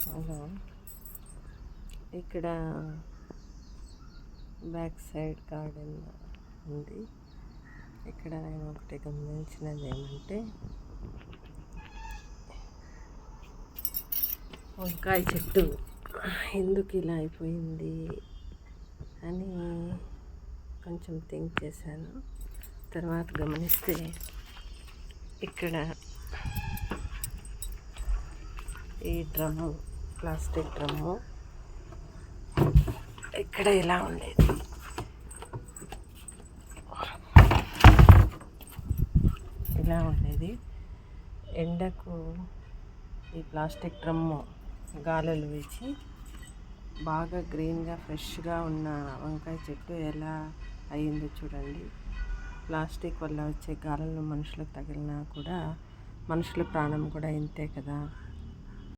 Hello, ఇక్కడ back side garden ఉంది. ఇక్కడ నేను ఒకటి గమనించినది ఏమంటే, వంకాయ చెట్టు ఎందుకు ఇలా అయిపోయింది అని కొంచెం థింక్ చేశాను. తర్వాత గమనిస్తే ఇక్కడ ఈ డ్రమ్ము, ప్లాస్టిక్ డ్రమ్ము ఇక్కడ ఇలా ఉండేది. ఎండకు ఈ ప్లాస్టిక్ డ్రమ్ము గాలులు వేసి బాగా గ్రీన్గా ఫ్రెష్గా ఉన్న వంకాయ చెట్టు ఎలా అయ్యిందో చూడండి. ప్లాస్టిక్ వల్ల వచ్చే గాలులు మనుషులకు తగిలినా కూడా మనుషుల ప్రాణం కూడా ఇంతే కదా.